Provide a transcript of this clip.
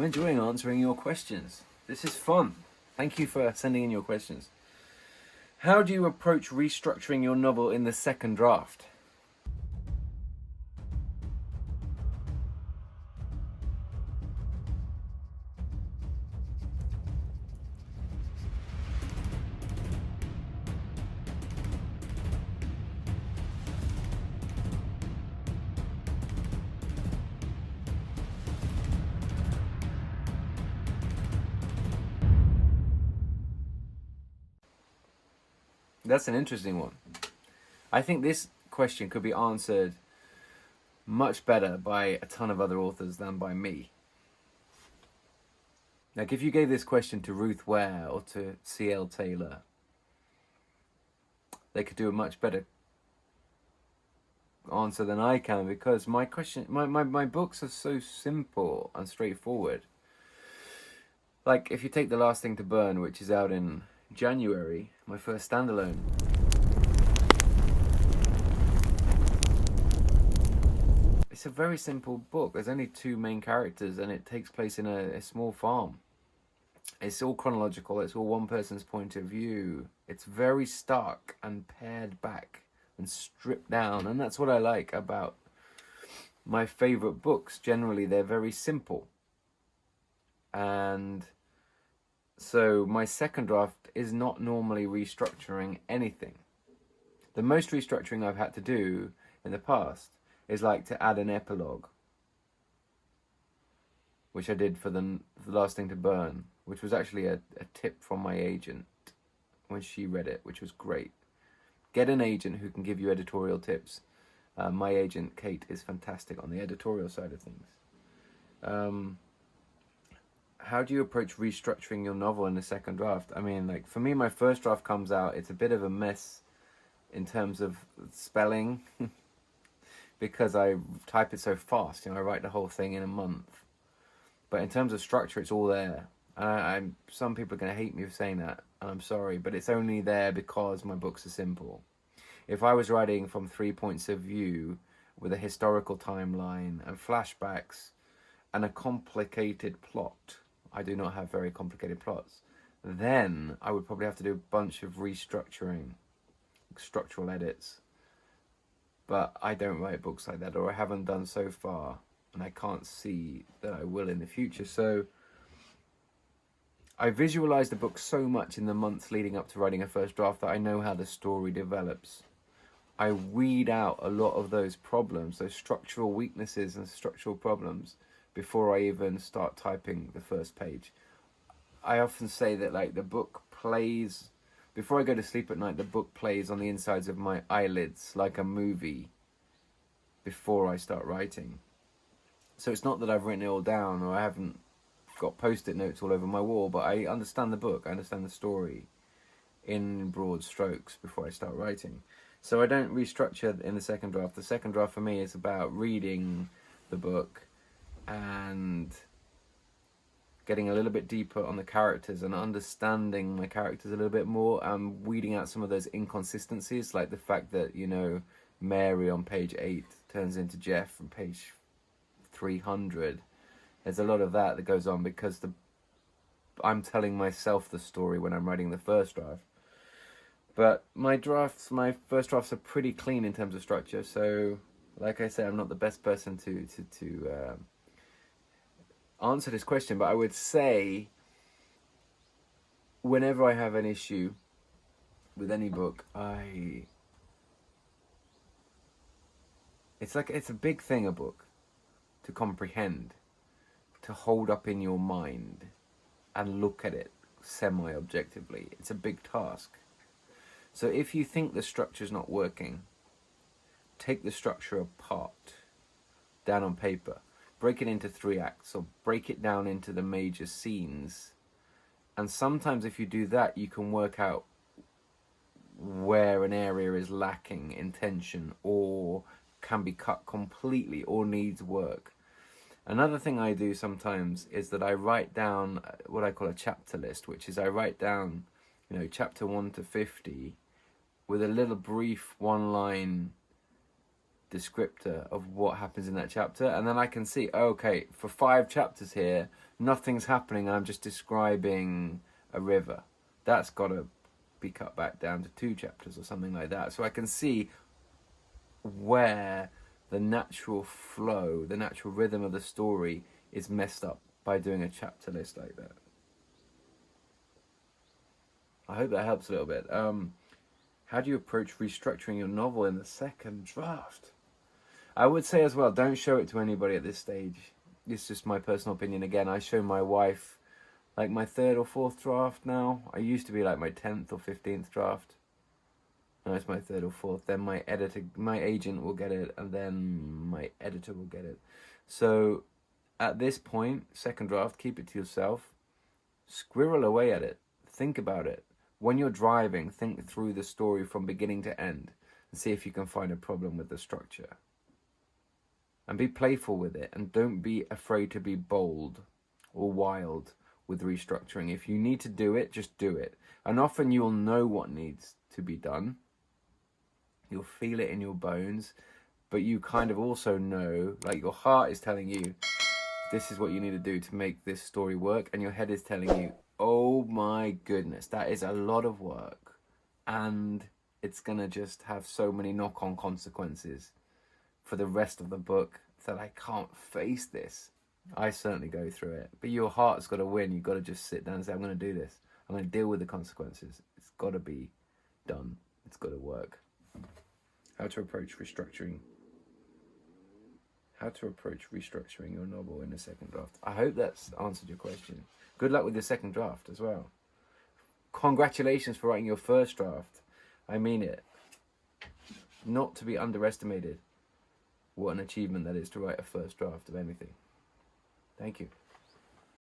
I'm enjoying answering your questions. This is fun. Thank you for sending in your questions. How do you approach restructuring your novel in the second draft? That's an interesting one. I think this question could be answered much better by a ton of other authors than by me. Like, if you gave this question to Ruth Ware or to C.L. Taylor, they could do a much better answer than I can, because my books are so simple and straightforward. Like, if you take The Last Thing to Burn, which is out in January, my first standalone. It's a very simple book. There's only two main characters and it takes place in a small farm. It's all chronological, it's all one person's point of view. It's very stark and pared back and stripped down, and that's what I like about my favorite books. Generally, they're very simple. And so my second draft is not normally restructuring anything. The most restructuring I've had to do in the past is like to add an epilogue, which I did for the Last Thing to Burn, which was actually a tip from my agent when she read it, which was great. Get an agent who can give you editorial tips. My agent, Kate, is fantastic on the editorial side of things. How do you approach restructuring your novel in the second draft? I mean, like, for me, my first draft comes out, it's a bit of a mess in terms of spelling because I type it so fast. I write the whole thing in a month. But in terms of structure, it's all there. And some people are going to hate me for saying that, and I'm sorry, but it's only there because my books are simple. If I was writing from 3 points of view with a historical timeline and flashbacks and a complicated plot, I do not have very complicated plots, then I would probably have to do a bunch of restructuring, structural edits. But I don't write books like that, or I haven't done so far, and I can't see that I will in the future. So I visualize the book so much in the months leading up to writing a first draft that I know how the story develops. I weed out a lot of those problems, those structural weaknesses and structural problems, before I even start typing the first page. I often say that, like, the book plays, before I go to sleep at night, the book plays on the insides of my eyelids like a movie before I start writing. So it's not that I've written it all down, or I haven't got post-it notes all over my wall, but I understand the book, I understand the story in broad strokes before I start writing. So I don't restructure in the second draft. The second draft for me is about reading the book and getting a little bit deeper on the characters and understanding my characters a little bit more, and weeding out some of those inconsistencies, like the fact that, Mary on page 8 turns into Jeff from page 300. There's a lot of that goes on because I'm telling myself the story when I'm writing the first draft. But my first drafts are pretty clean in terms of structure. So, like I say, I'm not the best person to answer this question. But I would say, whenever I have an issue with any book, it's a big thing, a book, to comprehend, to hold up in your mind and look at it semi-objectively. It's a big task. So if you think the structure's not working, take the structure apart, down on paper, break it into 3 acts, or break it down into the major scenes. And sometimes if you do that, you can work out where an area is lacking in tension, or can be cut completely, or needs work. Another thing I do sometimes is that I write down what I call a chapter list, which is I write down, chapter 1 to 50 with a little brief one-line descriptor of what happens in that chapter, and then I can see, okay, for 5 chapters here, nothing's happening, I'm just describing a river. That's got to be cut back down to 2 chapters or something like that. So I can see where the natural flow, the natural rhythm of the story is messed up by doing a chapter list like that. I hope that helps a little bit. How do you approach restructuring your novel in the second draft? I would say as well, don't show it to anybody at this stage. It's just my personal opinion. Again, I show my wife like my 3rd or 4th draft now. I used to be like my 10th or 15th draft. Now it's my 3rd or 4th. Then my editor, my agent will get it, and then my editor will get it. So at this point, second draft, keep it to yourself. Squirrel away at it. Think about it. When you're driving, think through the story from beginning to end and see if you can find a problem with the structure. And be playful with it, and don't be afraid to be bold or wild with restructuring. If you need to do it, just do it. And often you'll know what needs to be done. You'll feel it in your bones, but you kind of also know, like your heart is telling you, this is what you need to do to make this story work, and your head is telling you, oh my goodness, that is a lot of work, and it's gonna just have so many knock-on consequences for the rest of the book that I can't face this. I certainly go through it, but your heart's got to win. You've got to just sit down and say, I'm going to do this. I'm going to deal with the consequences. It's got to be done. It's got to work. How to approach restructuring. How to approach restructuring your novel in the second draft. I hope that's answered your question. Good luck with the second draft as well. Congratulations for writing your first draft. I mean it. Not to be underestimated. What an achievement that is to write a first draft of anything. Thank you.